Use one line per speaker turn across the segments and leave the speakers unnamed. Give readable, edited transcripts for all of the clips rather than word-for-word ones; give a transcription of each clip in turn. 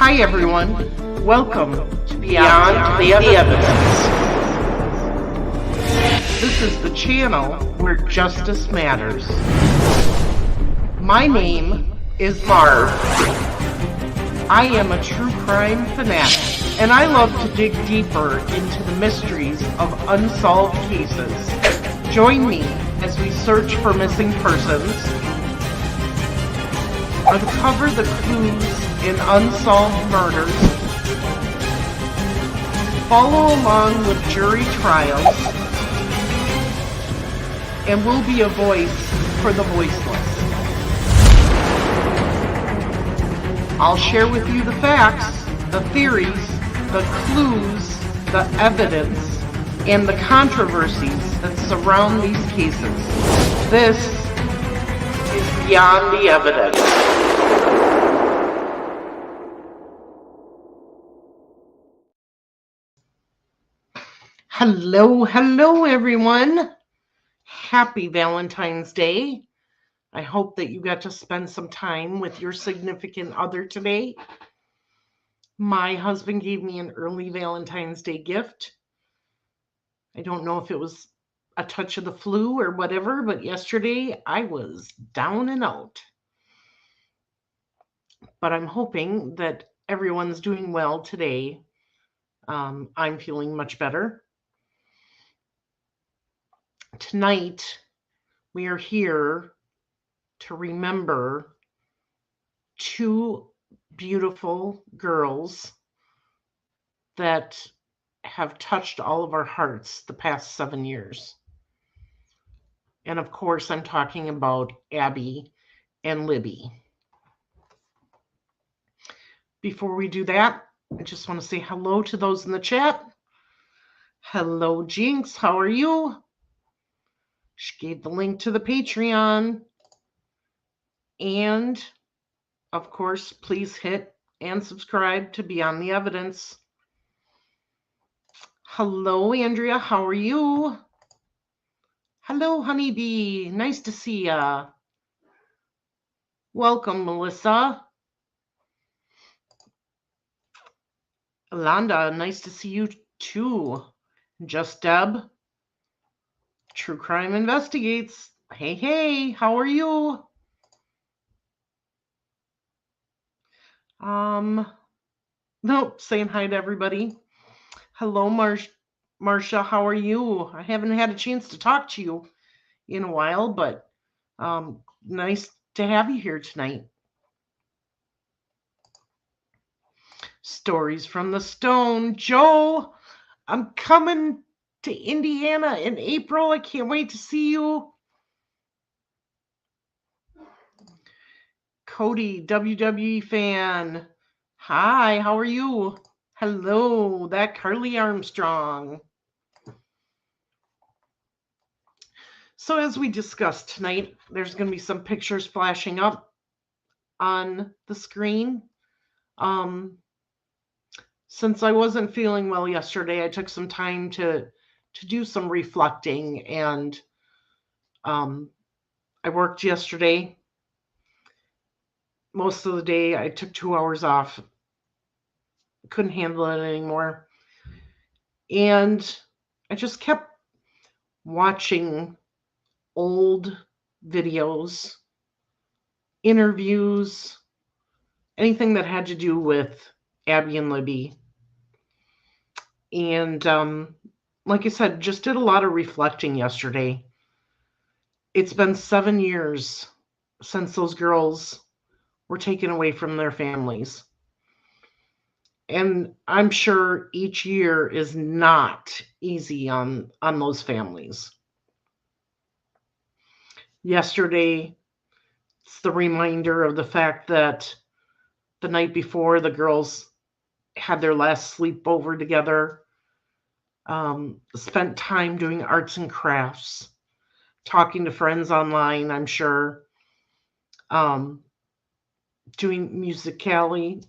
Hi everyone, welcome to Beyond the Evidence. This is the channel where justice matters. My name is Marv. I am a true crime fanatic, and I love to dig deeper into the mysteries of unsolved cases. Join me as we search for missing persons, uncover the clues in unsolved murders, follow along with jury trials, and we'll be a voice for the voiceless. I'll share with you the facts, the theories, the clues, the evidence, and the controversies that surround these cases. This is Beyond the Evidence. Hello everyone. Happy Valentine's Day. I hope that you got to spend some time with your significant other today. My husband gave me an early Valentine's Day gift. I don't know if it was a touch of the flu or whatever, but yesterday I was down and out. But I'm hoping that everyone's doing well today. I'm feeling much better. Tonight, we are here to remember two beautiful girls that have touched all of our hearts the past 7 years. And of course, I'm talking about Abby and Libby. Before we do that, I just want to say hello to those in the chat. Hello, Jinx. How are you? She gave the link to the Patreon. And, of course, please hit and subscribe to Beyond the Evidence. Hello, Andrea. How are you? Hello, Honeybee. Nice to see ya. Welcome, Melissa. Alanda, nice to see you too. Just Deb. True Crime Investigates. Hey, how are you? Nope, saying hi to everybody. Hello, Marcia, how are you? I haven't had a chance to talk to you in a while, but nice to have you here tonight. Stories from the Stone. Joe, I'm coming to Indiana in April. I can't wait to see you. Cody, WWE fan. Hi, how are you? Hello, that Carly Armstrong. So as we discussed tonight, there's going to be some pictures flashing up on the screen. Since I wasn't feeling well yesterday, I took some time to do some reflecting, and I worked yesterday. Most of the day, I took 2 hours off. Couldn't handle it anymore. And I just kept watching old videos, interviews, anything that had to do with Abby and Libby. And like I said, just did a lot of reflecting yesterday. It's been 7 years since those girls were taken away from their families. And I'm sure each year is not easy on those families. Yesterday, it's the reminder of the fact that the night before, the girls had their last sleepover together, spent time doing arts and crafts, talking to friends online, I'm sure, doing musicality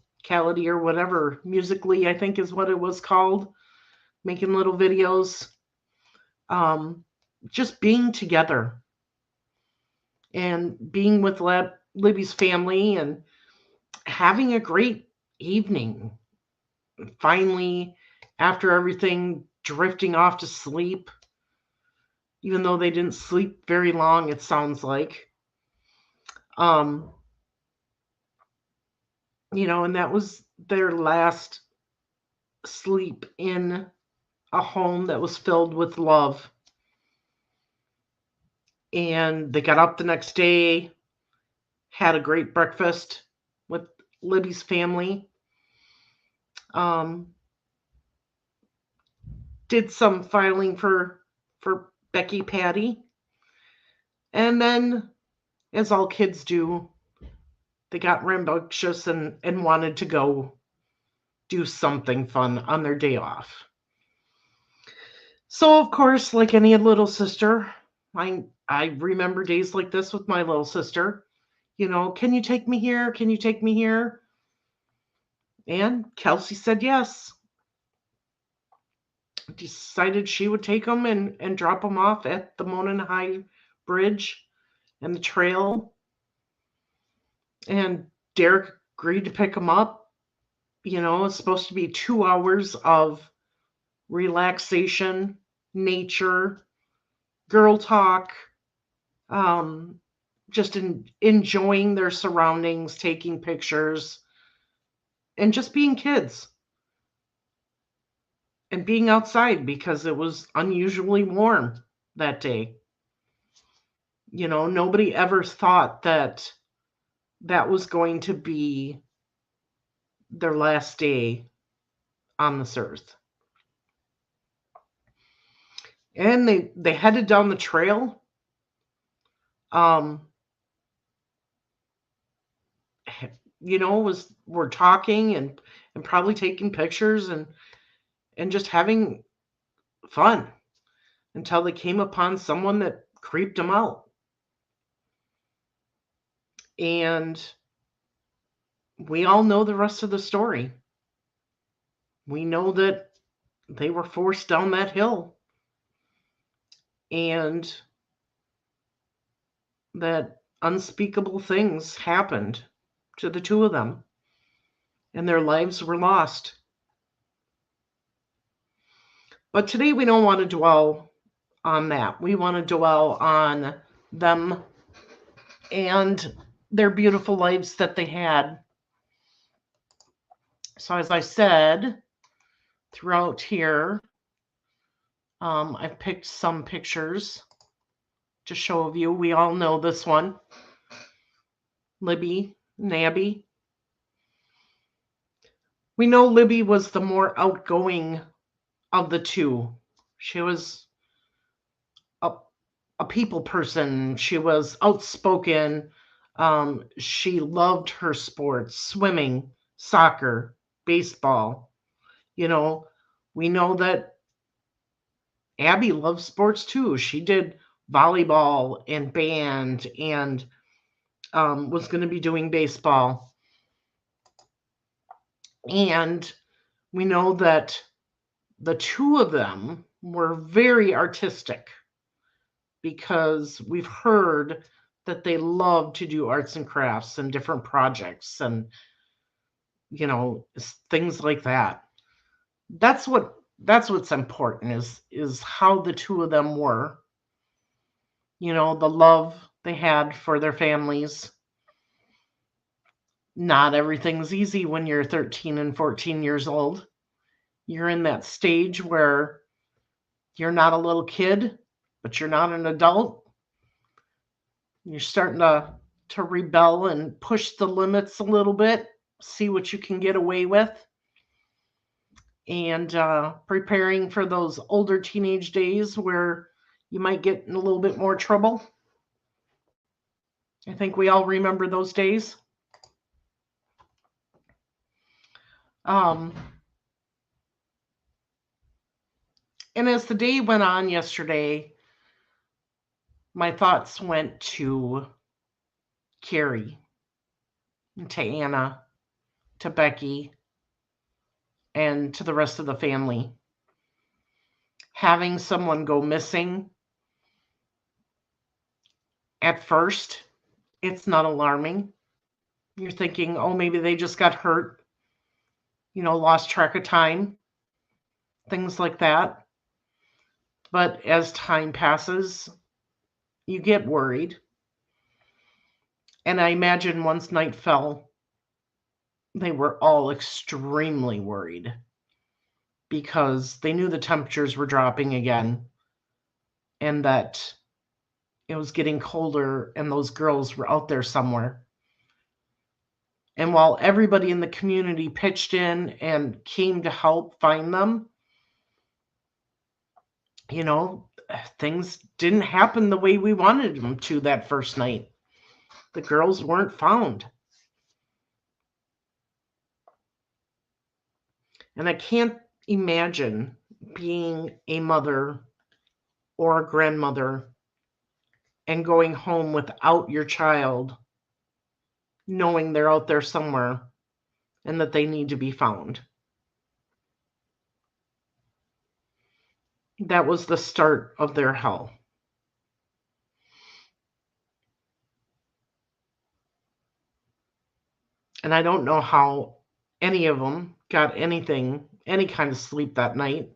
or whatever, Musically, I think is what it was called, making little videos, just being together and being with Libby's family and having a great evening. Finally, after everything drifting off to sleep, even though they didn't sleep very long, it sounds like. Um, and that was their last sleep in a home that was filled with love. And they got up the next day, had a great breakfast with Libby's family, um, did some filing for Becky Patty, and then, as all kids do, they got rambunctious and wanted to go do something fun on their day off. So, of course, like any little sister, I remember days like this with my little sister. Can you take me here? Can you take me here? And Kelsey said yes. Decided she would take them and drop them off at the Monon High Bridge and the trail. And Derek agreed to pick them up. It's supposed to be 2 hours of relaxation, nature, girl talk, just enjoying their surroundings, taking pictures, and just being kids and being outside because it was unusually warm that day. Nobody ever thought that that was going to be their last day on this earth. And they headed down the trail. We're talking and probably taking pictures and just having fun until they came upon someone that creeped them out. And we all know the rest of the story. We know that they were forced down that hill and that unspeakable things happened to the two of them and their lives were lost. But today we don't want to dwell on that. We want to dwell on them and their beautiful lives that they had. So as I said, throughout here, I've picked some pictures to show of you. We all know this one. Libby and Abby. We know Libby was the more outgoing of the two. She was a people person. She was outspoken. She loved her sports, swimming, soccer, baseball. We know that Abby loves sports too. She did volleyball and band and was going to be doing baseball. And we know that the two of them were very artistic because we've heard that they love to do arts and crafts and different projects and things like that. That's what's important is how the two of them were. The love they had for their families. Not everything's easy when you're 13 and 14 years old. You're in that stage where you're not a little kid, but you're not an adult. You're starting to rebel and push the limits a little bit, see what you can get away with, and preparing for those older teenage days where you might get in a little bit more trouble. I think we all remember those days. And as the day went on yesterday, my thoughts went to Carrie, to Anna, to Becky, and to the rest of the family. Having someone go missing, at first, it's not alarming. You're thinking, oh, maybe they just got hurt. lost track of time, things like that. But as time passes, you get worried. And I imagine once night fell, they were all extremely worried because they knew the temperatures were dropping again and that it was getting colder and those girls were out there somewhere. And while everybody in the community pitched in and came to help find them, things didn't happen the way we wanted them to that first night. The girls weren't found. And I can't imagine being a mother or a grandmother and going home without your child, knowing they're out there somewhere and that they need to be found. That was the start of their hell. And I don't know how any of them got any kind of sleep that night.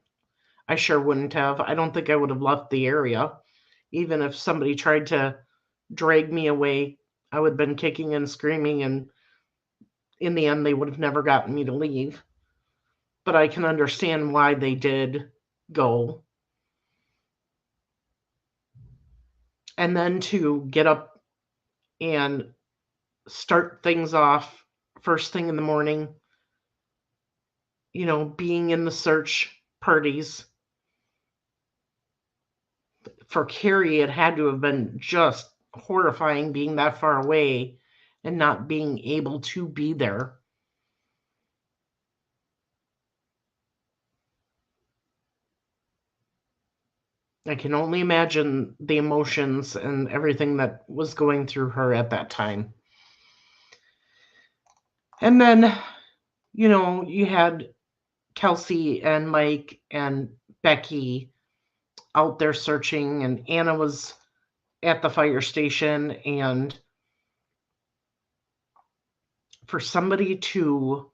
I sure wouldn't have. I don't think I would have left the area. Even if somebody tried to drag me away, I would have been kicking and screaming, and in the end, they would have never gotten me to leave. But I can understand why they did go. And then to get up and start things off first thing in the morning, being in the search parties. For Carrie, it had to have been just horrifying being that far away and not being able to be there. I can only imagine the emotions and everything that was going through her at that time. And then, you had Kelsey and Mike and Becky out there searching, and Anna was at the fire station. And for somebody to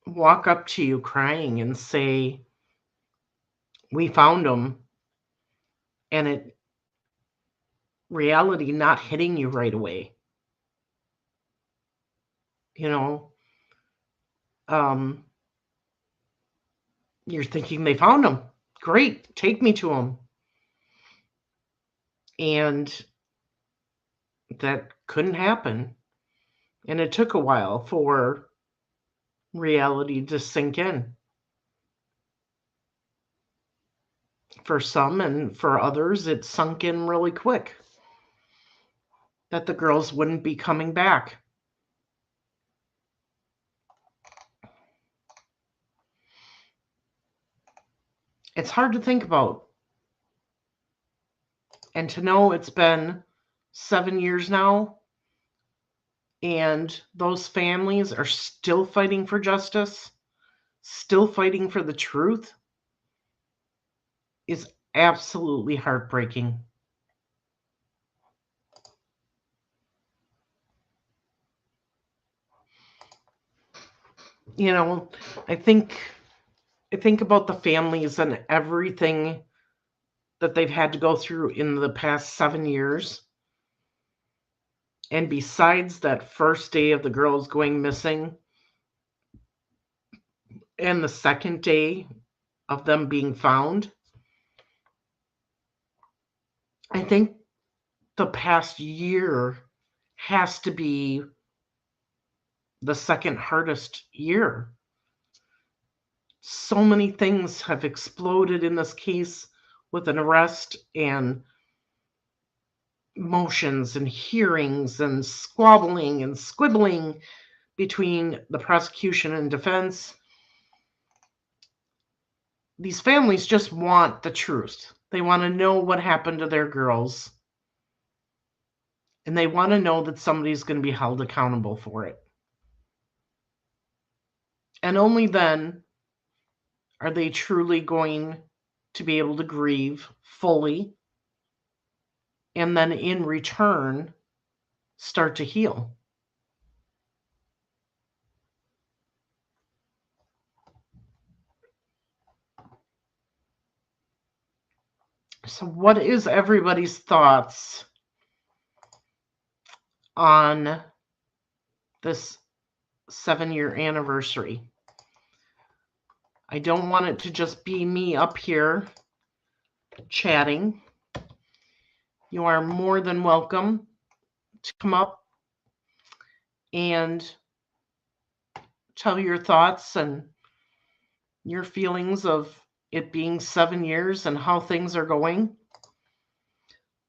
walk up to you crying and say, "We found them," and reality not hitting you right away. You're thinking they found them. Great, take me to them. And that couldn't happen. And it took a while for reality to sink in. For some and for others, it sunk in really quick that the girls wouldn't be coming back. It's hard to think about. And to know it's been 7 years now, and those families are still fighting for justice, still fighting for the truth, is absolutely heartbreaking. I think about the families and everything that they've had to go through in the past 7 years. And besides that first day of the girls going missing and the second day of them being found, I think the past year has to be the second hardest year. So many things have exploded in this case with an arrest and motions and hearings and squabbling and squibbling between the prosecution and defense. These families just want the truth. They want to know what happened to their girls. And they want to know that somebody's going to be held accountable for it. And only then are they truly going to be able to grieve fully and then in return start to heal. So what is everybody's thoughts on this 7-year anniversary? I don't want it to just be me up here chatting. You are more than welcome to come up and tell your thoughts and your feelings of it being 7 years and how things are going.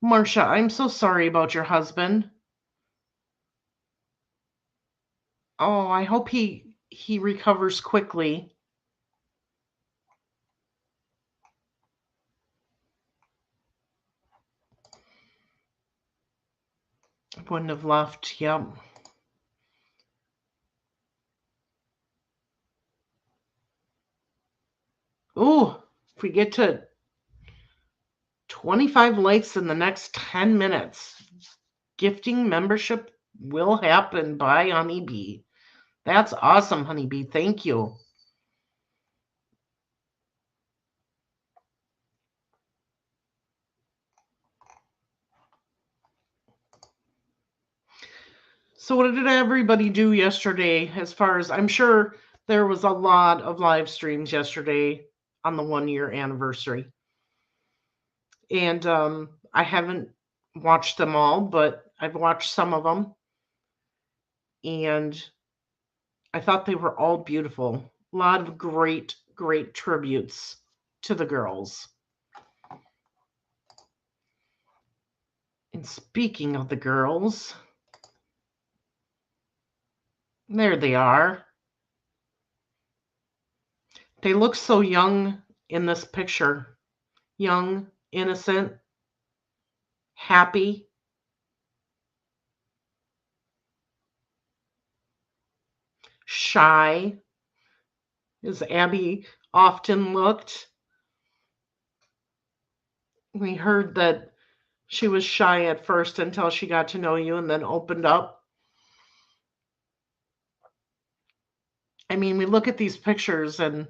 Marcia, I'm so sorry about your husband. Oh, I hope he recovers quickly. I wouldn't have left. Yep. Ooh, if we get to 25 likes in the next 10 minutes, gifting membership will happen by Honeybee. That's awesome, Honeybee. Thank you. So what did everybody do yesterday? As far as I'm sure there was a lot of live streams yesterday on the 1-year anniversary. And I haven't watched them all, but I've watched some of them. And I thought they were all beautiful. A lot of great, great tributes to the girls. And speaking of the girls, there they are. They look so young in this picture. Young, innocent, happy. Shy, as Abby often looked. We heard that she was shy at first until she got to know you and then opened up. I mean, we look at these pictures and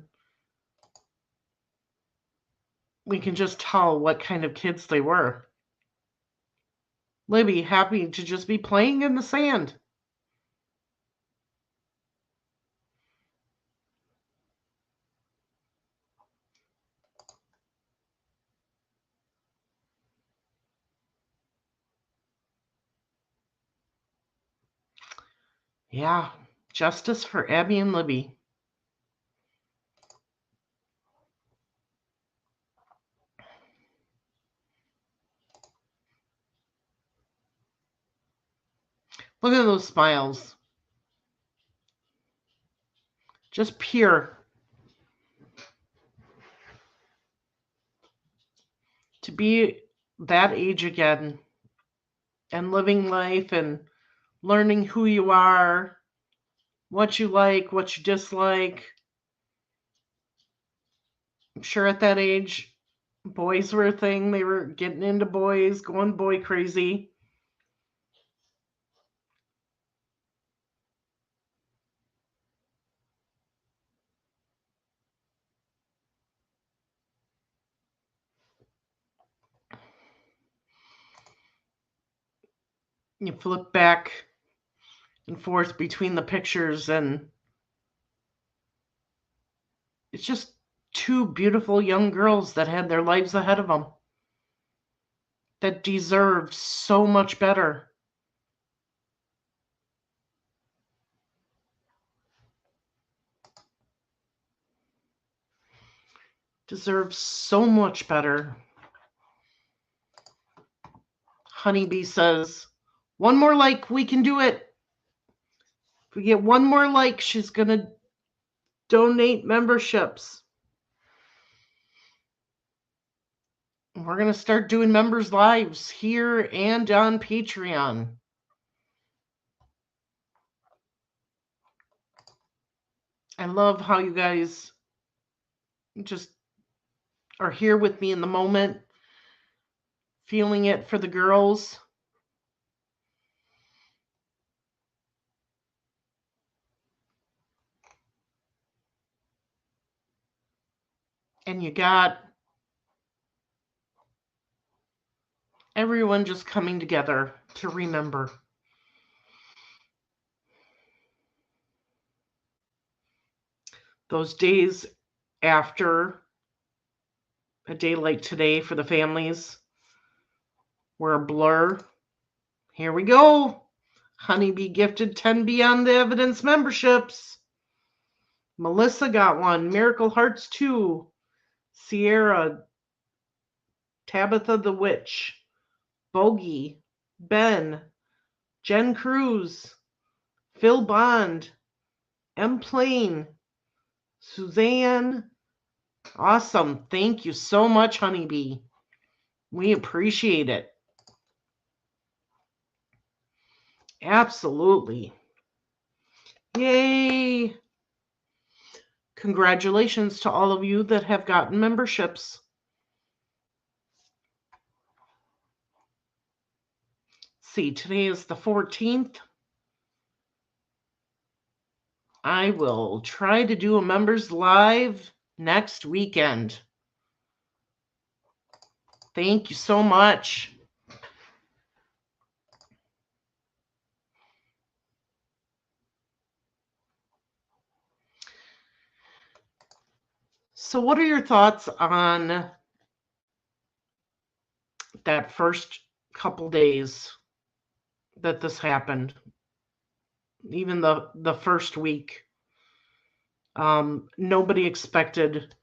we can just tell what kind of kids they were. Libby, happy to just be playing in the sand. Yeah, justice for Abby and Libby. Look at those smiles. Just pure. To be that age again and living life and learning who you are, what you like, what you dislike. I'm sure at that age, boys were a thing. They were getting into boys, going boy crazy. You flip back and forth between the pictures, and it's just two beautiful young girls that had their lives ahead of them that deserve so much better. Deserve so much better. Honeybee says, one more like, we can do it. If we get one more like, she's going to donate memberships. We're going to start doing members' lives here and on Patreon. I love how you guys just are here with me in the moment, feeling it for the girls. And you got Everyone just coming together to remember. Those days after a day like today for the families were a blur. Here we go. Honeybee gifted 10 Beyond the Evidence memberships. Melissa got one. Miracle Hearts 2. Sierra. Tabitha the Witch. Bogey. Ben. Jen Cruz. Phil Bond. M. Plain. Suzanne. Awesome. Thank you so much, Honeybee. We appreciate it. Absolutely. Yay. Congratulations to all of you that have gotten memberships. See, today is the 14th. I will try to do a members live next weekend. Thank you so much. So what are your thoughts on that first couple days that this happened? Even the first week. Nobody expected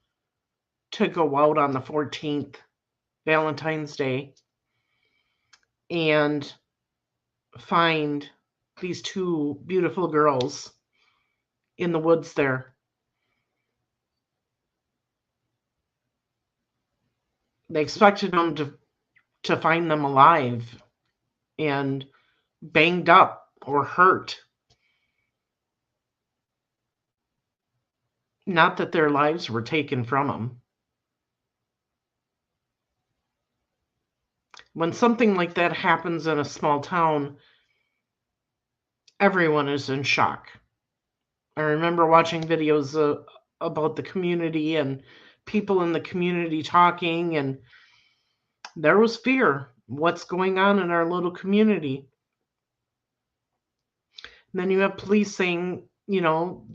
to go out on the 14th, Valentine's Day, and find these two beautiful girls in the woods there. They expected them to find them alive and banged up or hurt. Not that their lives were taken from them. When something like that happens in a small town, everyone is in shock. I remember watching videos about the community and people in the community talking, and there was fear. What's going on in our little community? And then you have police saying,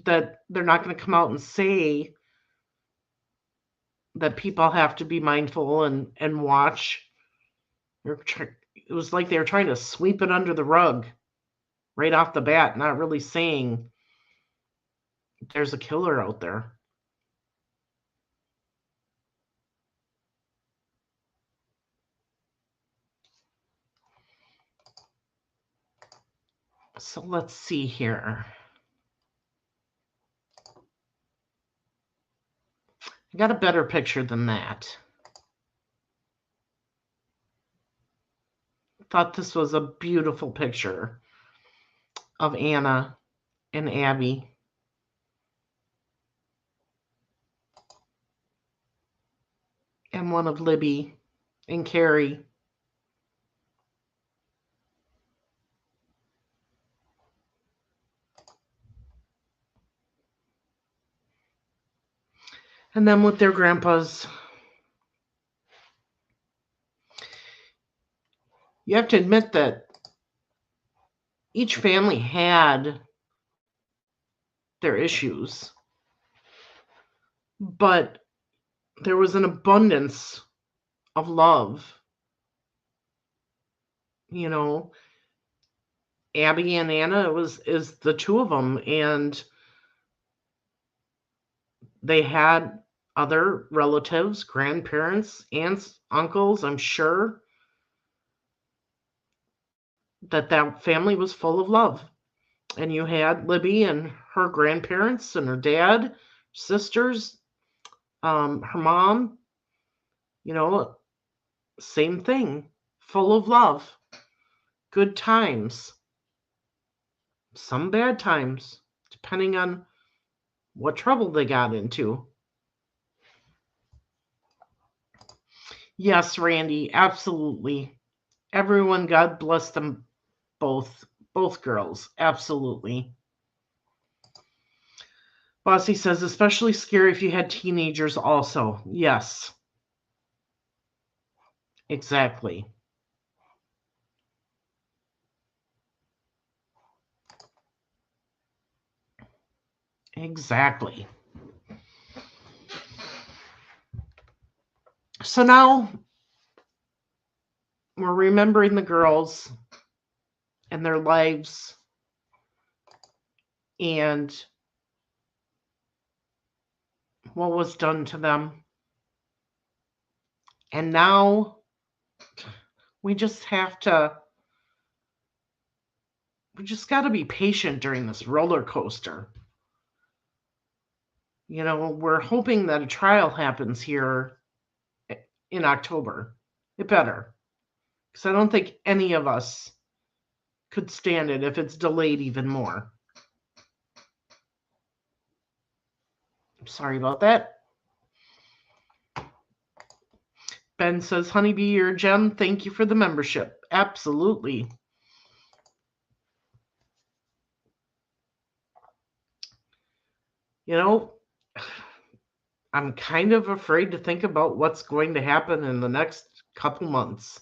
that they're not going to come out and say that people have to be mindful and watch. It was like they were trying to sweep it under the rug right off the bat, not really saying there's a killer out there. So let's see here. I got a better picture than that. Thought this was a beautiful picture of Anna and Abby. And one of Libby and Carrie. And then with their grandpas. You have to admit that each family had their issues, but there was an abundance of love. Abby and Anna is the two of them, and they had other relatives, grandparents, aunts, uncles. I'm sure that family was full of love. And you had Libby and her grandparents and her dad, sisters, her mom, same thing, full of love, good times, some bad times, depending on what trouble they got into. Yes, Randy, absolutely. Everyone, God bless them both girls, absolutely. Bossy says, especially scary if you had teenagers also. Yes. Exactly. Exactly. So now we're remembering the girls and their lives and what was done to them. And now we just got to be patient during this roller coaster. We're hoping that a trial happens here in October. It better. Because I don't think any of us could stand it if it's delayed even more. I'm sorry about that. Ben says, Honeybee, you're a gem. Thank you for the membership. Absolutely. I'm kind of afraid to think about what's going to happen in the next couple months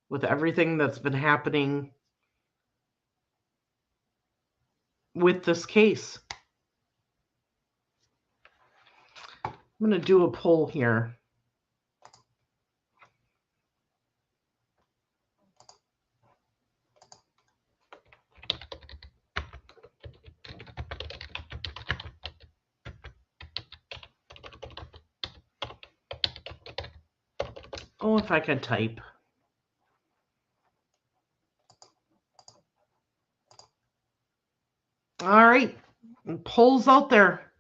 with everything that's been happening with this case. I'm going to do a poll here. Oh, if I could type. All right. Polls out there.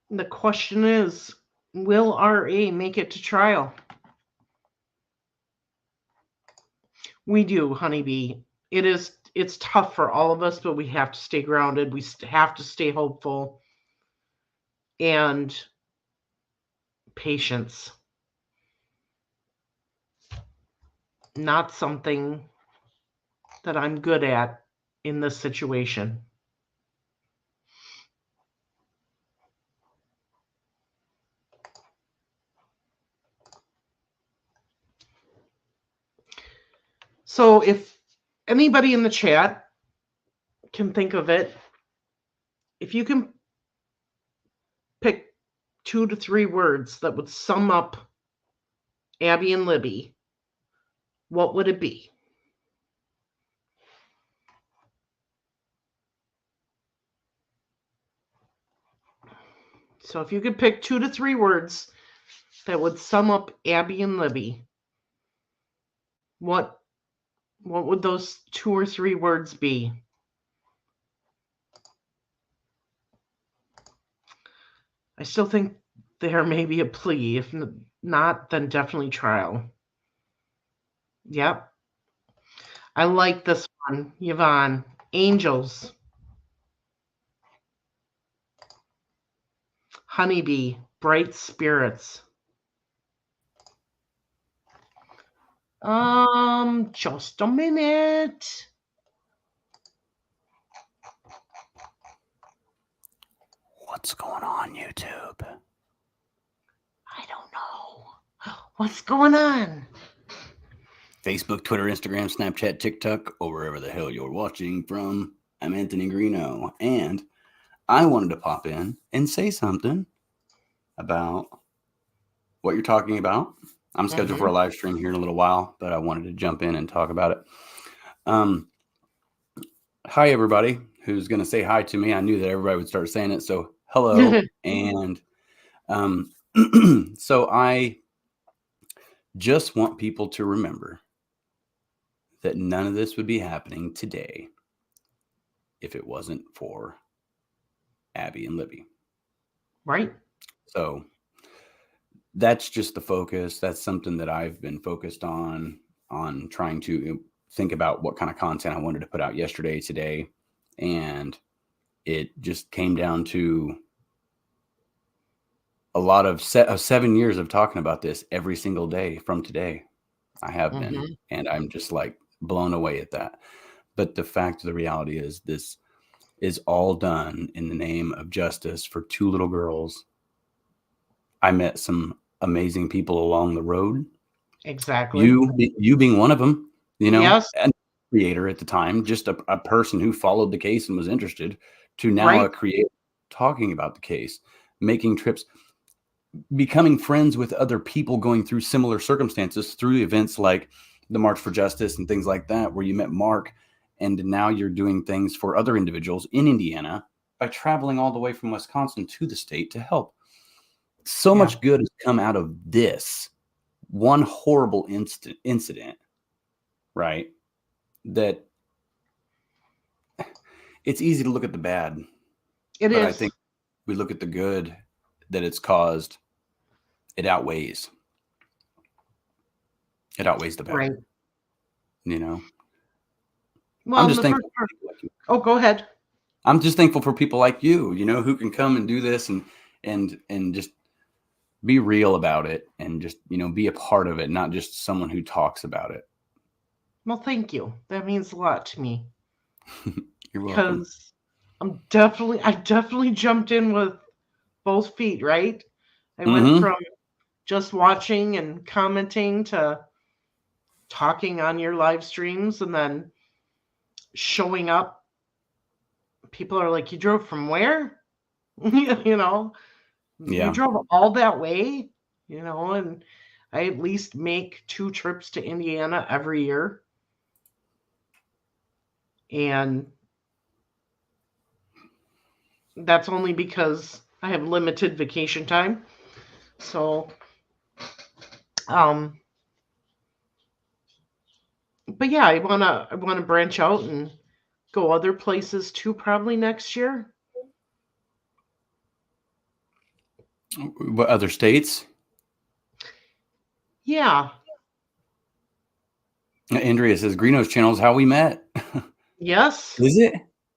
The question is, will RA make it to trial? We do, Honeybee. It's tough for all of us, but we have to stay grounded. We have to stay hopeful. And patience. Not something that I'm good at in this situation. So if anybody in the chat can think of it, if you can pick 2 to 3 words that would sum up Abby and Libby, what would it be? So if you could pick 2 to 3 words that would sum up Abby and Libby, what would those 2 or 3 words be? I still think there may be a plea. If not, then definitely trial. Yep. I like this one, Yvonne. Angels. Honeybee. Bright spirits. Just a minute.
What's going on, YouTube?
I don't know. What's going on?
Facebook, Twitter, Instagram, Snapchat, TikTok, or wherever the hell you're watching from. I'm Anthony Greeno, and I wanted to pop in and say something about what you're talking about. I'm scheduled for a live stream here in a little while, but I wanted to jump in and talk about it. Hi, everybody who's going to say hi to me. I knew that everybody would start saying it, so hello. And so I just want people to remember that none of this would be happening today if it wasn't for Abby and Libby.
Right.
So that's just the focus. That's something that I've been focused on trying to think about what kind of content I wanted to put out yesterday, today. And it just came down to a lot of 7 years of talking about this every single day from today. I have been, and I'm just like blown away at that. But the fact of the reality is this is all done in the name of justice for 2 little girls. I met some amazing people along the road.
Exactly.
You being one of them,
Yes.
creator at the time, just a person who followed the case and was interested, to now
Right.
a creator talking about the case, making trips, becoming friends with other people going through similar circumstances through events like the March for Justice and things like that, where you met Mark. And now you're doing things for other individuals in Indiana by traveling all the way from Wisconsin to the state to help. So
Yeah.
much good has come out of this one horrible incident, right? That it's easy to look at the bad,
It
but I
is.
think we look at the good that it's caused. It outweighs the bad,
Right.
you know.
Well,
I'm
in
just
the
thankful
first
for
part.
people like you.
Oh, go ahead.
I'm just thankful for people like you, who can come and do this and just be real about it, and just, be a part of it, not just someone who talks about it.
Well, thank you. That means a lot to me
You're welcome.
because I definitely jumped in with both feet, right? I went
Mm-hmm.
from just watching and commenting to talking on your live streams and then showing up. People are like, "You drove from where?" you know, you
Yeah.
drove all that way, and I at least make 2 trips to Indiana every year. And that's only because I have limited vacation time. So, um, but yeah, I wanna branch out and go other places too, probably next year.
What other states?
Yeah.
Andrea says Greeno's channel is how we met.
Yes.
Is it?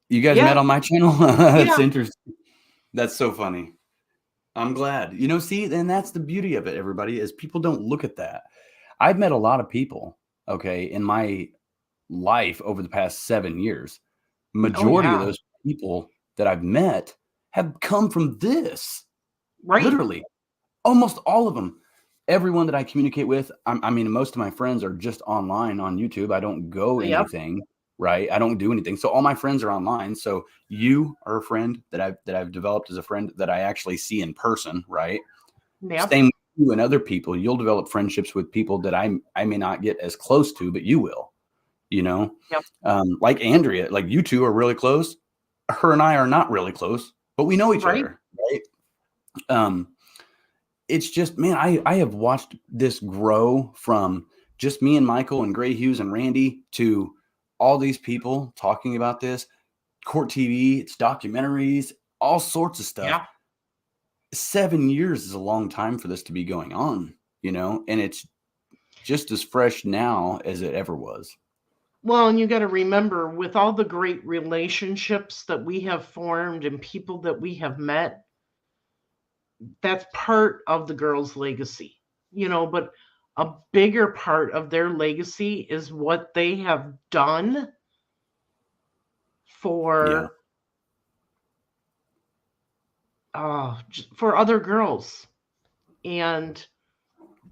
You guys
Yeah.
met on my channel? That's
Yeah.
interesting. That's so funny. I'm glad. See, and that's the beauty of it, everybody, is people don't look at that. I've met a lot of people, okay, in my life over the past 7 years.
Oh
Majority of
yeah.
those people that I've met have come from this.
Right.
Literally, almost all of them. Everyone that I communicate with, most of my friends are just online on YouTube. I don't go
Yep.
anything, right? I don't do anything. So all my friends are online. So you are a friend that I've developed as a friend that I actually see in person, right?
Yep.
Same with you and other people. You'll develop friendships with people that I may not get as close to, but you will,
Yep.
like Andrea, like you two are really close. Her and I are not really close, but we know each
Right.
other, right? It's just, man, I have watched this grow from just me and Michael and Gray Hughes and Randy to all these people talking about this, court TV, it's documentaries, all sorts of stuff.
Yeah.
7 years is a long time for this to be going on, and it's just as fresh now as it ever was.
Well, and you got to remember, with all the great relationships that we have formed and people that we have met, that's part of the girls' legacy, but a bigger part of their legacy is what they have done
Yeah.
for for other girls, and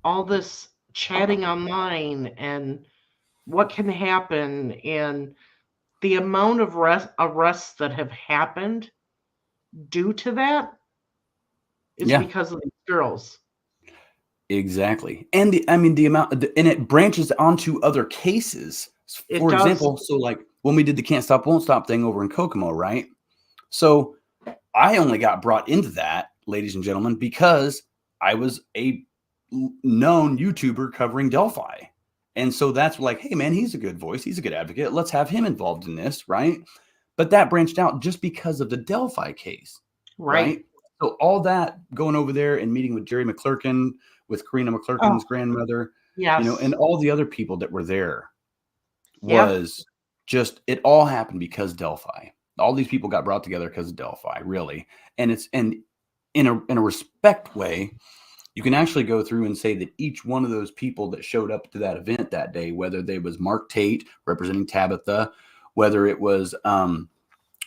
all this chatting online and what can happen, and the amount of arrests that have happened due to that is
Yeah,
because of these girls.
exactly. And the amount, and it branches onto other cases.
It
For
does.
example, so like when we did the Can't Stop Won't Stop thing over in Kokomo, right? So I only got brought into that, ladies and gentlemen, because I was a known YouTuber covering Delphi. And so that's like, hey, man, he's a good voice. He's a good advocate. Let's have him involved in this, right? But that branched out just because of the Delphi case,
Right.
right? So all that going over there and meeting with Jerry McClurkin, with Karina
Oh,
McClurkin's grandmother,
yes.
and all the other people that were there
Yeah.
was just, it all happened because Delphi. All these people got brought together because of Delphi, really. And in a respect way, you can actually go through and say that each one of those people that showed up to that event that day, whether they was Mark Tate representing Tabitha, whether it was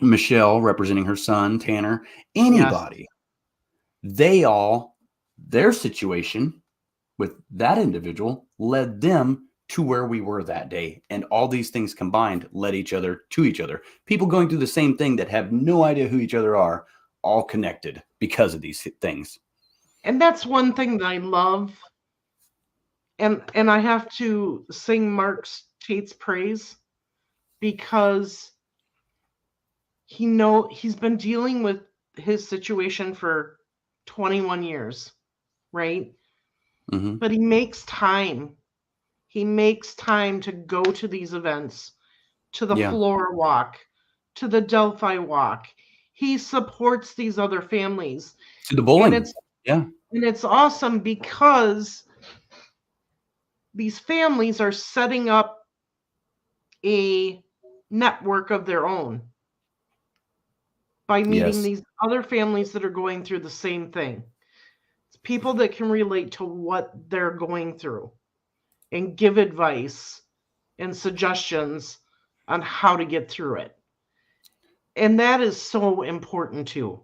Michelle representing her son Tanner,
Yes.
anybody, their situation with that individual led them to where we were that day. And all these things combined led each other to each other. People going through the same thing that have no idea who each other are, all connected because of these things.
And that's one thing that I love. And I have to sing Mark Tate's praise because he's been dealing with his situation for 21 years, right?
Mm-hmm.
But he makes time. He makes time to go to these events, to the Flora Walk, to the Delphi Walk. He supports these other families.
To the bowling.
And it's awesome because these families are setting up a network of their own by meeting these other families that are going through the same thing. It's people that can relate to what they're going through and give advice and suggestions on how to get through it. And that is so important too.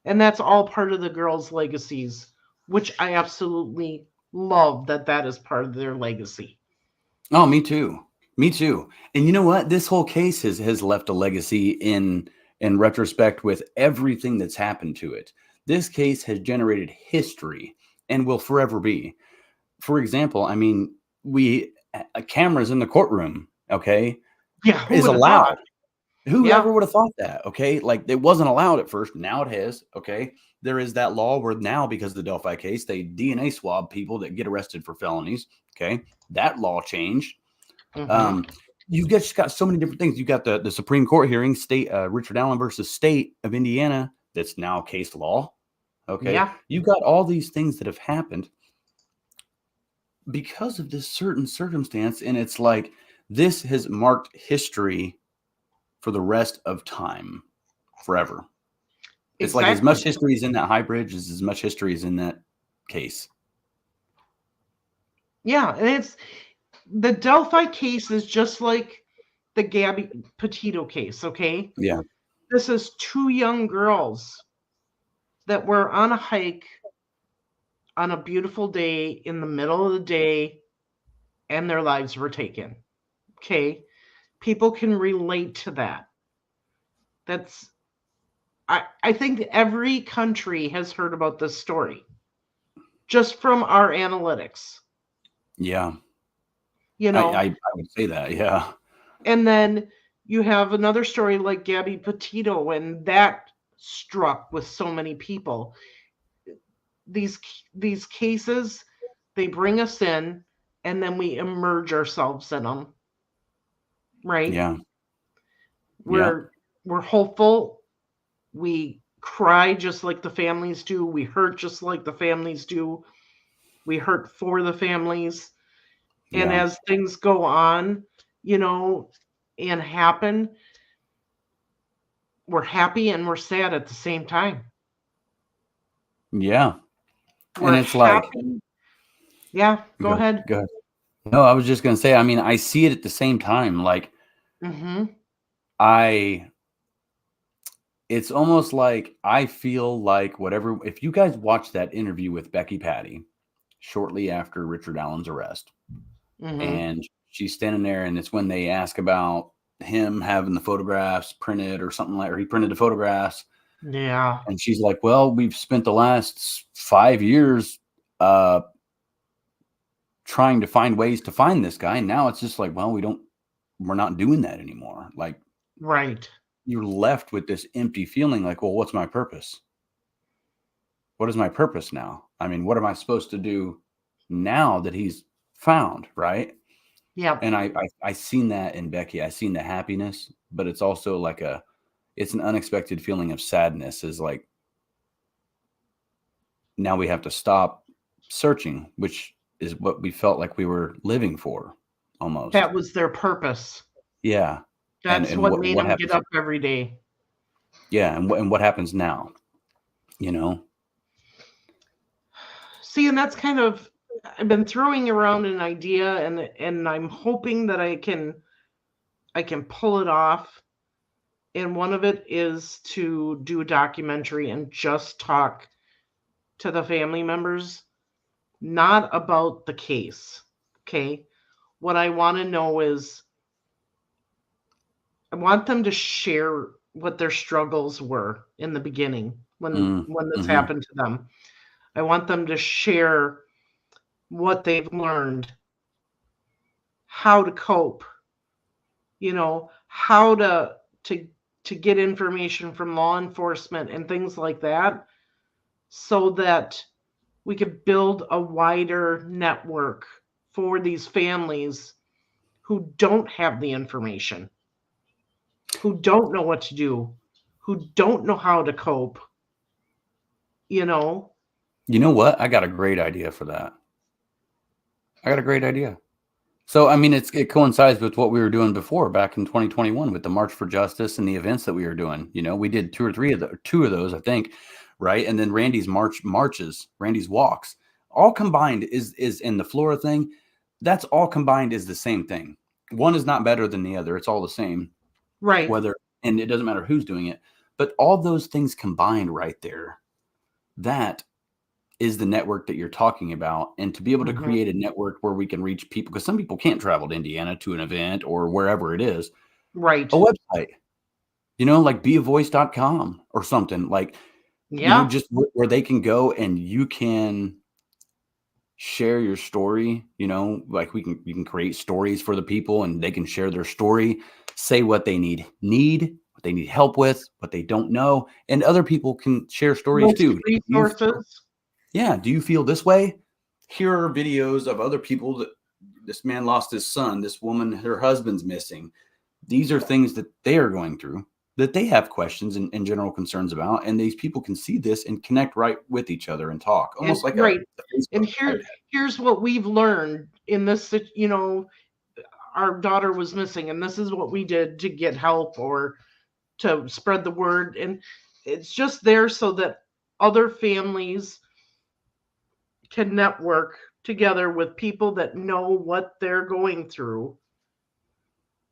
And that's all part of the girls' legacies, which I absolutely love that is part of their legacy.
Oh, me too. Me too. And you know what? This whole case has left a legacy in retrospect with everything that's happened to it. This case has generated history and will forever be. For example, I mean, cameras in the courtroom, okay, is allowed. Whoever would have thought that, okay? Like, it wasn't allowed at first. Now it is, okay? There is that law where now, because of the Delphi case, they DNA swab people that get arrested for felonies, okay? That law changed.
Mm-hmm.
You've just got so many different things. You got the Supreme Court hearing, Richard Allen versus State of Indiana, that's now case law, okay?
Yeah.
You got all these things that have happened because of this certain circumstance, and it's like this has marked history for the rest of time, forever. It's like as much history is in that high bridge as much history is in that case.
Yeah, and it's the Delphi case is just like the Gabby Petito case, okay?
Yeah.
This is two young girls that were on a hike on a beautiful day in the middle of the day, and their lives were taken. Okay? People can relate to that. I think every country has heard about this story just from our analytics.
Yeah.
You know,
I would say that, yeah.
And then you have another story like Gabby Petito, and that struck with so many people. These cases, they bring us in, and then we immerse ourselves in them. Right?
Yeah.
We're hopeful. We cry just like the families do. We hurt just like the families do. We hurt for the families. And as things go on, and happen, we're happy and we're sad at the same time.
Yeah.
And
it's like,
yeah, go ahead.
Go ahead. No, I was just going to say, I mean, I see it at the same time. Like, it's almost like I feel like if you guys watch that interview with Becky Patty shortly after Richard Allen's arrest, and she's standing there, and it's when they ask about him having the photographs printed or something or he printed the photographs.
Yeah.
And she's like, well, we've spent the last 5 years trying to find ways to find this guy. And now it's just like, well, we're not doing that anymore. Like,
right.
You're left with this empty feeling like, well, what's my purpose? What is my purpose now? I mean, what am I supposed to do now that he's found, right?
Yeah.
And I seen that in Becky. I seen the happiness, but it's also like it's an unexpected feeling of sadness, is like, now we have to stop searching, which is what we felt like we were living for almost.
That was their purpose.
Yeah.
That's what made them get up every day.
Yeah. And what happens now?
See, and that's kind of, I've been throwing around an idea, and I'm hoping that I can pull it off. And one of it is to do a documentary and just talk to the family members, not about the case, okay? What I want to know is I want them to share what their struggles were in the beginning when this
Mm-hmm.
happened to them. I want them to share what they've learned, how to cope, how to to get information from law enforcement and things like that so that we could build a wider network for these families who don't have the information, who don't know what to do, who don't know how to cope, you know?
You know what? I got a great idea for that. I got a great idea. So, I mean, it coincides with what we were doing before back in 2021 with the March for Justice and the events that we were doing. We did two of those, I think, right? And then Randy's marches, Randy's walks, all combined is in the Flora thing. That's all combined is the same thing. One is not better than the other. It's all the same,
Right.
and it doesn't matter who's doing it. But all those things combined right there, that is the network that you're talking about. And to be able to
Mm-hmm.
create a network where we can reach people, because some people can't travel to Indiana to an event or wherever it is,
Right.
a website, like beavoice.com or something like,
Yeah.
just where they can go and you can share your story, like you can create stories for the people and they can share their story, say what they need, what they need help with, what they don't know. And other people can share stories
List
too.
resources.
Yeah. Do you feel this way? Here are videos of other people that this man lost his son, this woman, her husband's missing. These are things that they are going through, that they have questions and general concerns about. And these people can see this and connect right with each other and talk almost like a
Right. And
Facebook type.
here's what we've learned in this, our daughter was missing and this is what we did to get help or to spread the word. And it's just there so that other families can network together with people that know what they're going through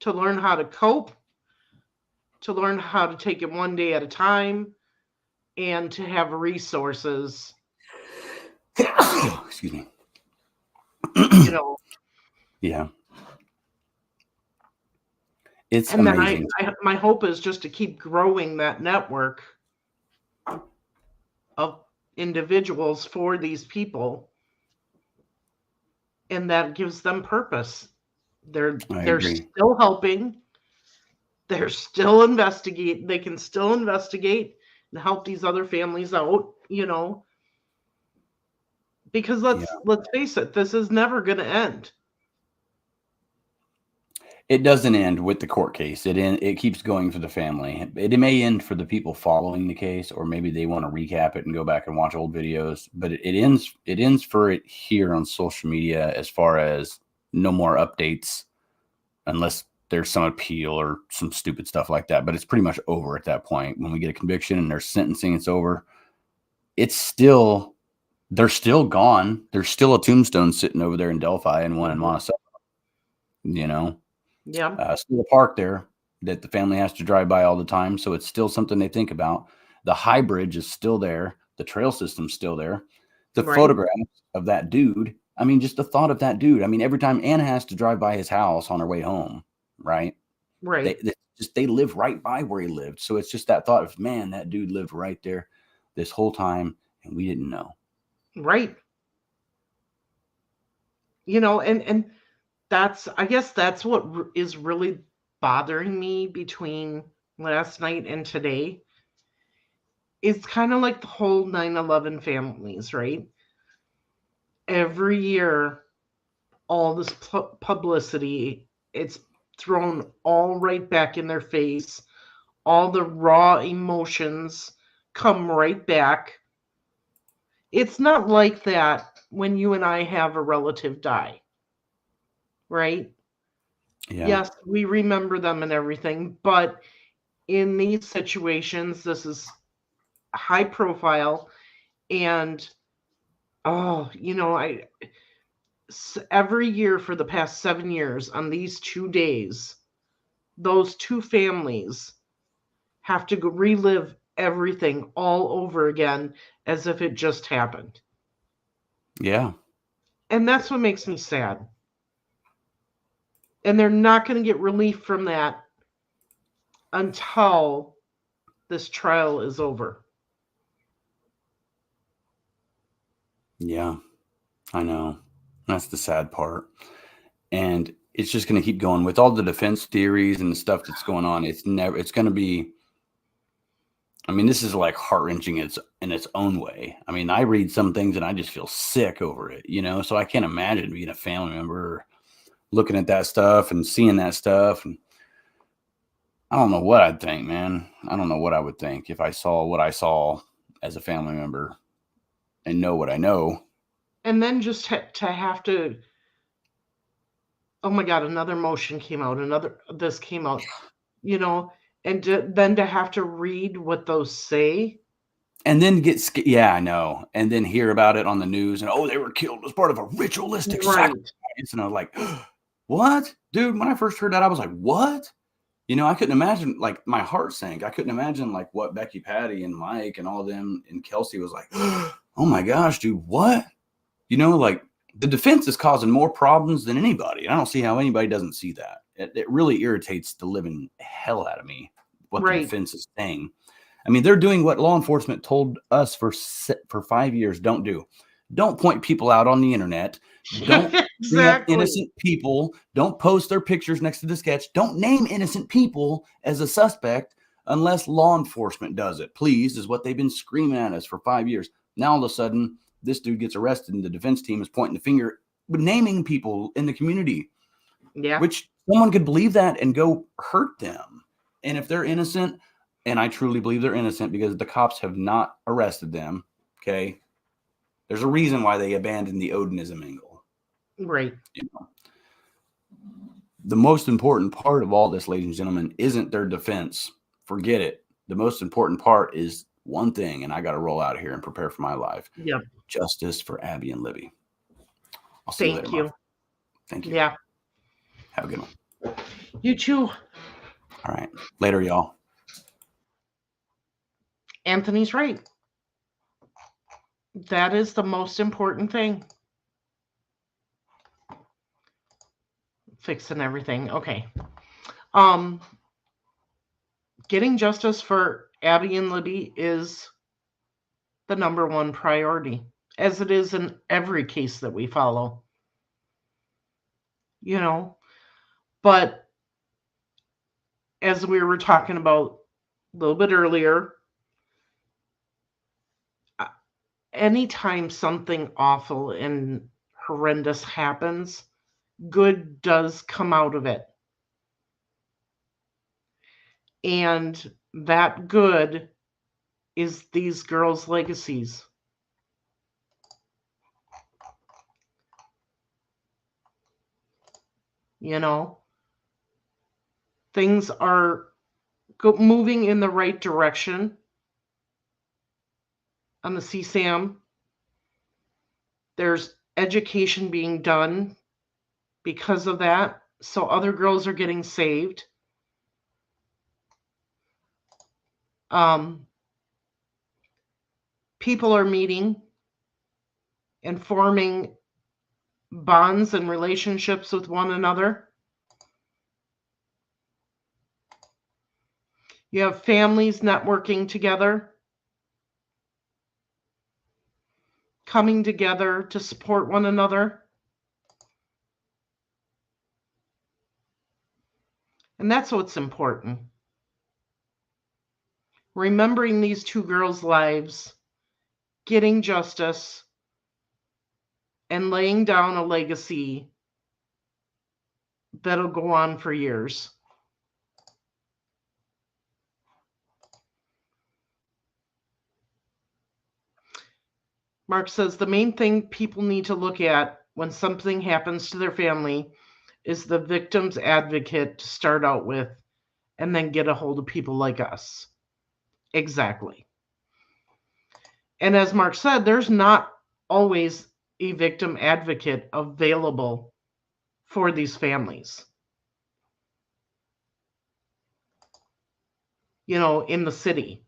to learn how to cope, to learn how to take it one day at a time, and to have resources.
Excuse me. Yeah. It's
And then
amazing.
my hope is just to keep growing that network of individuals for these people, and that gives them purpose.
I
They're
agree.
still helping. They're still investigate. They can still investigate and help these other families out. Because
Yeah.
let's face it, this is never going to end.
It doesn't end with the court case. It keeps going for the family. It may end for the people following the case, or maybe they want to recap it and go back and watch old videos. But it ends. It ends for it here on social media as far as no more updates, unless there's some appeal or some stupid stuff like that. But it's pretty much over at that point. When we get a conviction and there's sentencing, it's over. They're still gone. There's still a tombstone sitting over there in Delphi and one in Monticello.
Yeah.
Still a park there that the family has to drive by all the time. So it's still something they think about. The high bridge is still there. The trail system's still there. The
Right.
photographs of that dude. I mean, just the thought of that dude. I mean, every time Anna has to drive by his house on her way home, right?
Right.
They live right by where he lived. So it's just that thought of, man, that dude lived right there this whole time and we didn't know.
Right. And I guess that's what is really bothering me between last night and today. It's kind of like the whole 9/11 families, right? Every year, all this publicity, it's thrown all right back in their face. All the raw emotions come right back. It's not like that when you and I have a relative die, right?
Yeah.
Yes, we remember them and everything, but in these situations, this is high profile. And every year for the past 7 years on these 2 days, those two families have to relive everything all over again as if it just happened.
Yeah.
And that's what makes me sad. And they're not going to get relief from that until this trial is over.
Yeah, I know. That's the sad part. And it's just going to keep going with all the defense theories and the stuff that's going on. It's going to be, I mean, this is like heart wrenching in its own way. I mean, I read some things and I just feel sick over it, so I can't imagine being a family member looking at that stuff and seeing that stuff. And I don't know what I'd think, man. I don't know what I would think if I saw what I saw as a family member and know what I know.
And then just to have to, oh my God, another motion came out, this came out, and then to have to read what those say.
And then yeah, I know. And then hear about it on the news and, oh, they were killed as part of a ritualistic sacrifice. And I was like, what? Dude, when I first heard that, I was like, what? I couldn't imagine, like, my heart sank. I couldn't imagine, like, what Becky, Patty, and Mike and all them and Kelsey was like, oh my gosh, dude, what? Like, the defense is causing more problems than anybody. I don't see how anybody doesn't see that. It really irritates the living hell out of me what the defense is saying. I mean, they're doing what law enforcement told us for 5 years don't do. Don't point people out on the internet. Don't bring up innocent people. Don't post their pictures next to the sketch. Don't name innocent people as a suspect unless law enforcement does it. Please, is what they've been screaming at us for 5 years. Now, all of a sudden, this dude gets arrested and the defense team is pointing the finger, naming people in the community.
Yeah.
Which someone could believe that and go hurt them. And if they're innocent, and I truly believe they're innocent because the cops have not arrested them, okay? There's a reason why they abandoned the Odinism angle.
Right.
The most important part of all this, ladies and gentlemen, isn't their defense. Forget it. The most important part is one thing, and I got to roll out of here and prepare for my life.
Yep.
Justice for Abby and Libby. I'll see you later, Mark. Thank you.
Yeah.
Have a good one.
You too.
All right. Later, y'all.
Anthony's right. That is the most important thing. Fixing everything. Okay. Getting justice for Abby and Libby is the number one priority, as it is in every case that we follow. But as we were talking about a little bit earlier, anytime something awful and horrendous happens, good does come out of it. And that good is these girls' legacies. Things are moving in the right direction on the CSAM. There's education being done because of that. So other girls are getting saved. People are meeting and forming bonds and relationships with one another. You have families networking together, coming together to support one another. And that's what's important. Remembering these two girls' lives, getting justice, and laying down a legacy that'll go on for years. Mark says the main thing people need to look at when something happens to their family is the victim's advocate to start out with, and then get a hold of people like us. Exactly. And as Mark said, there's not always a victim advocate available for these families. In the city.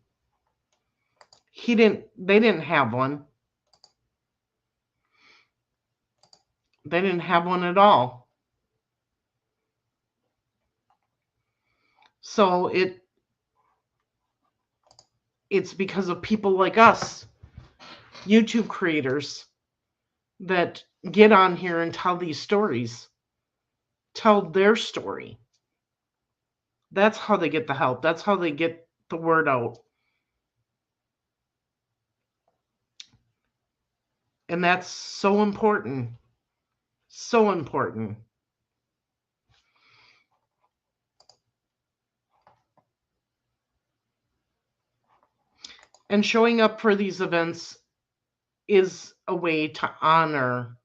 They didn't have one. They didn't have one at all. So it's because of people like us, YouTube creators, that get on here and tell these stories, tell their story. That's how they get the help. That's how they get the word out. And that's so important. So important. And showing up for these events is a way to honor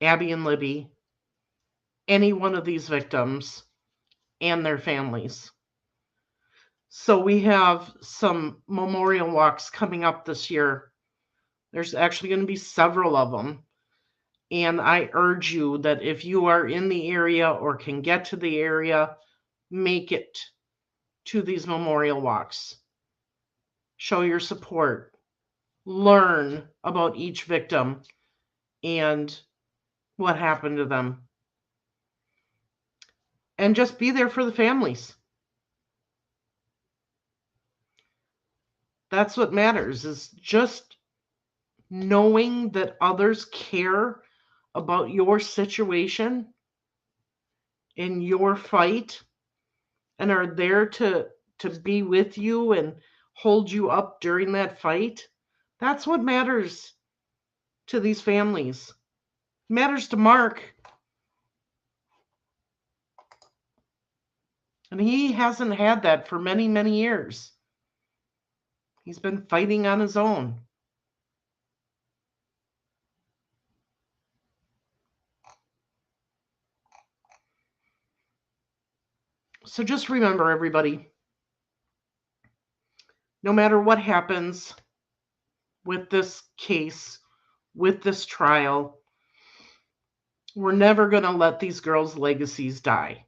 Abby and Libby, any one of these victims, and their families. So we have some memorial walks coming up this year. There's actually going to be several of them. And I urge you that if you are in the area or can get to the area, make it to these memorial walks. Show your support. Learn about each victim and what happened to them. And just be there for the families. That's what matters, is just knowing that others care about your situation in your fight and are there to be with you and hold you up during that fight. That's what matters to these families. It matters to Mark. And he hasn't had that for many, many years. He's been fighting on his own. So just remember, everybody, no matter what happens with this case, with this trial, we're never going to let these girls' legacies die.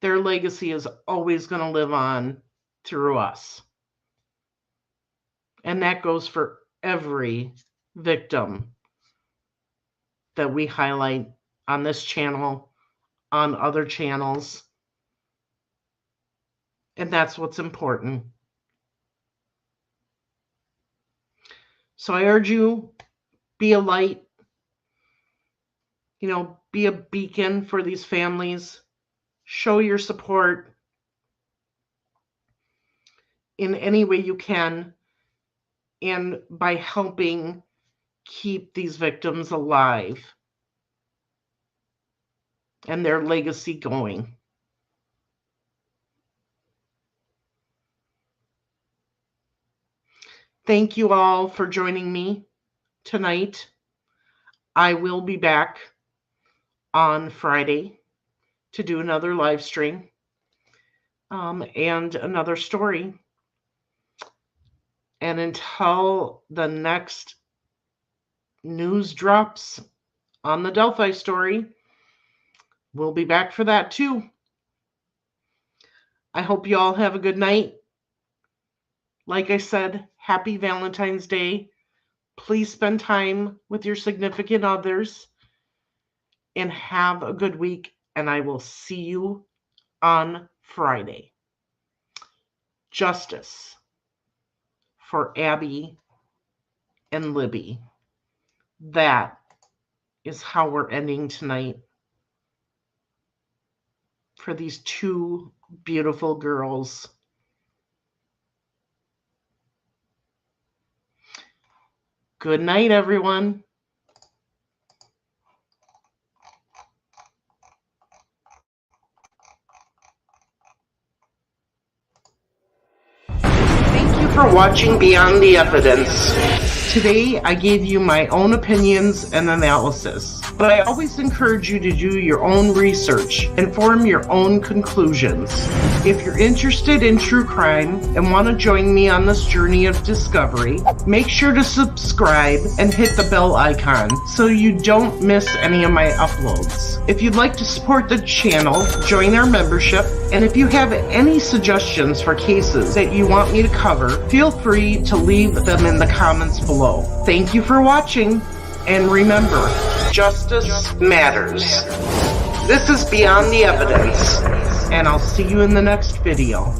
Their legacy is always going to live on through us. And that goes for every victim that we highlight on this channel, on other channels. And that's what's important. So I urge you, be a light, be a beacon for these families. Show your support in any way you can, and by helping keep these victims alive and their legacy going. Thank you all for joining me tonight. I will be back on Friday to do another live stream and another story. And until the next news drops on the Delphi story, we'll be back for that too. I hope you all have a good night. Like I said, happy Valentine's Day. Please spend time with your significant others and have a good week. And I will see you on Friday. Justice for Abby and Libby. That is how we're ending tonight for these two beautiful girls. Good night, everyone. Thank you for watching Beyond the Evidence. Today, I gave you my own opinions and analysis, but I always encourage you to do your own research and form your own conclusions. If you're interested in true crime and want to join me on this journey of discovery, make sure to subscribe and hit the bell icon so you don't miss any of my uploads. If you'd like to support the channel, join our membership, and if you have any suggestions for cases that you want me to cover, feel free to leave them in the comments below. Thank you for watching, and remember, justice matters. This is Beyond the Evidence, and I'll see you in the next video.